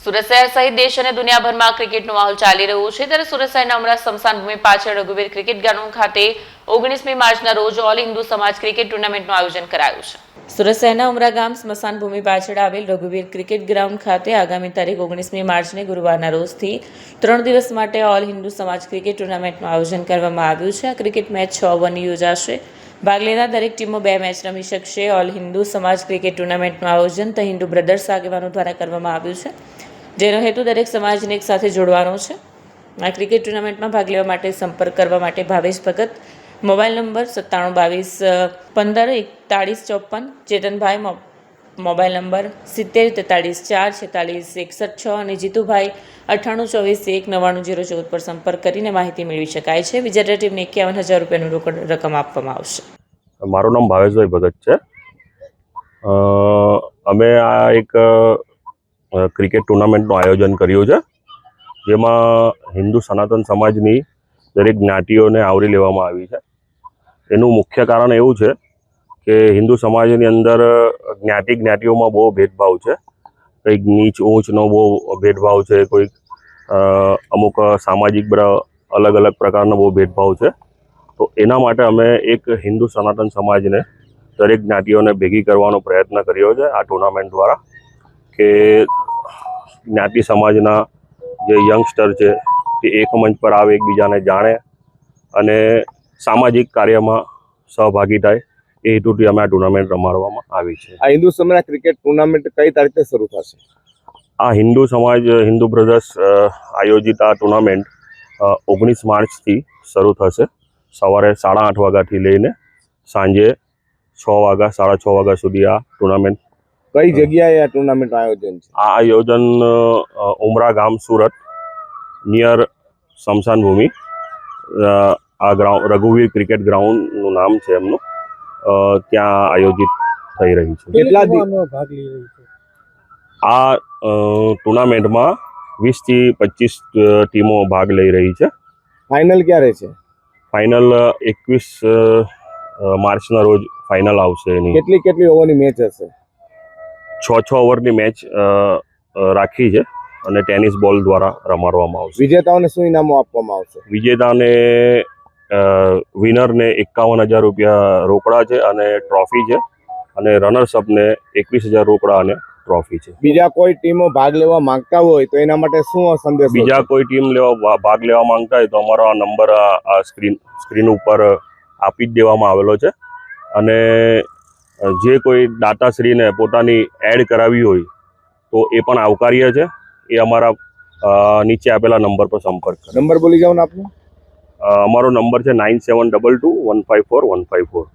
સુરત શહેર સહિત દેશ અને દુનિયાભરમાં ક્રિકેટનો માહોલ ચાલી રહ્યો છે ત્યારે સુરત શહેરના ઉમરા સ્મશાન ભૂમિ પાછળ રઘુવીર ક્રિકેટ ગ્રાઉન્ડ ખાતે 19મી માર્ચના રોજ ઓલ હિન્દુ સમાજ ક્રિકેટ ટુર્નામેન્ટનું આયોજન કરાયું છે। સુરત શહેરના ઉમરા ગામ સ્મશાન ભૂમિ પાછળ આવેલ રઘુવીર ક્રિકેટ ગ્રાઉન્ડ ખાતે આગામી તારીખ 19મી માર્ચને ગુરુવારના રોજથી 3 દિવસ માટે ઓલ હિન્દુ સમાજ ક્રિકેટ ટુર્નામેન્ટનું આયોજન કરવામાં આવ્યું છે। આ ક્રિકેટ મેચ 6 ઓવરની યોજાશે। ભાગ લેનાર દરેક ટીમો 2 મેચ રમી શકશે। ઓલ હિન્દુ સમાજ ક્રિકેટ ટુર્નામેન્ટનું આયોજન ધ હિન્દુ બ્રધર્સ આગેવાનો દ્વારા કરવામાં આવ્યું છે, જેનો હેતુ દરેક સમાજને એક સાથે જોડવાનો છે। આ ક્રિકેટ ટુર્નામેન્ટમાં ભાગ લેવા માટે સંપર્ક કરવા માટે ભાવેશ ભગત mobile number 9722154154, Chetanbhai mobile number 7043446161 અને જીતુભાઈ 9824199014 પર સંપર્ક કરીને માહિતી મેળવી શકાય છે। વિજેતા ટીમને 51,000 રૂપિયાનું રોકડ રકમ આપવામાં આવશે। મારું નામ ભાવેશભાઈ ભગત છે। અમે આ એક ક્રિકેટ ટુર્નામેન્ટનું આયોજન કર્યું છે, જેમાં હિન્દુ સનાતન સમાજની દરેક જ્ઞાતિઓને આવરી લેવામાં આવી છે। એનું મુખ્ય કારણ એવું છે કે હિન્દુ સમાજની અંદર જ્ઞાતિઓમાં બહુ ભેદભાવ છે। કંઈક નીચ ઊંચનો બહુ ભેદભાવ છે, કોઈક અમુક સામાજિક અલગ અલગ પ્રકારનો બહુ ભેદભાવ છે। તો એના માટે અમે એક હિન્દુ સનાતન સમાજને દરેક જ્ઞાતિઓને ભેગી કરવાનો પ્રયત્ન કર્યો છે આ ટુર્નામેન્ટ દ્વારા, કે જ્ઞાતિ સમાજના જે યંગસ્ટર છે એ એક મંચ પર આવે, એકબીજાને જાણે અને સામાજિક કાર્યમાં સહભાગી થાય, એ હેતુથી અમે આ ટુર્નામેન્ટ રમાડવામાં આવી છે। આ હિન્દુ સમાજ ક્રિકેટ ટુર્નામેન્ટ કઈ તારીખે શરૂ થશે? આ હિન્દુ બ્રધર્સ આયોજિત આ ટુર્નામેન્ટ 19 માર્ચથી શરૂ થશે। સવારે 8:30 વાગ્યાથી લઈને સાંજે 6 વાગ્યા 6:30 વાગ્યા સુધી આ ટુર્નામેન્ટ। કઈ જગ્યાએ આ ટુર્નામેન્ટ આયોજન છે? આ આયોજન ઉમરા ગામ સુરત નિયર સ્મશાન ભૂમિ, આ રઘુવીર ક્રિકેટ ગ્રાઉન્ડનું નામ છે એમનું, ત્યાં આયોજિત થઈ રહી છે। કેટલા ભાગ લઈ રહી છે આ ટુર્નામેન્ટમાં 20 થી 25 ટીમો ભાગ લઈ રહી છે। ફાઇનલ ક્યારે છે? ફાઇનલ 21 માર્ચના રોજ ફાઇનલ આવશે એની। કેટલી ઓવરની મેચ હશે? 6 ઓવરની મેચ રાખી છે અને ટેનિસ બોલ દ્વારા રમાડવામાં આવશે। વિજેતાઓને શું ઇનામો આપવામાં આવશે? વિજેતાને વિનરને 51,000 રૂપિયા રોકડા છે અને ટ્રોફી છે, અને રનર્સઅપને 21,000 રોકડા અને ટ્રોફી છે। બીજા કોઈ ટીમો ભાગ લેવા માંગતા હોય તો એના માટે શું સંદેશ? બીજા કોઈ ટીમ ભાગ લેવા માંગતા હોય તો અમારો આ નંબર આ સ્ક્રીન ઉપર આપી જ દેવામાં આવેલો છે, અને જે કોઈ દાતાશ્રીને પોતાની એડ કરાવી હોય તો એ પણ આવકાર્ય છે। એ અમારા નીચે આપેલા નંબર પર સંપર્ક કરો। નંબર બોલી જાઓ ને આપનો। અમારો નંબર છે 9722154154।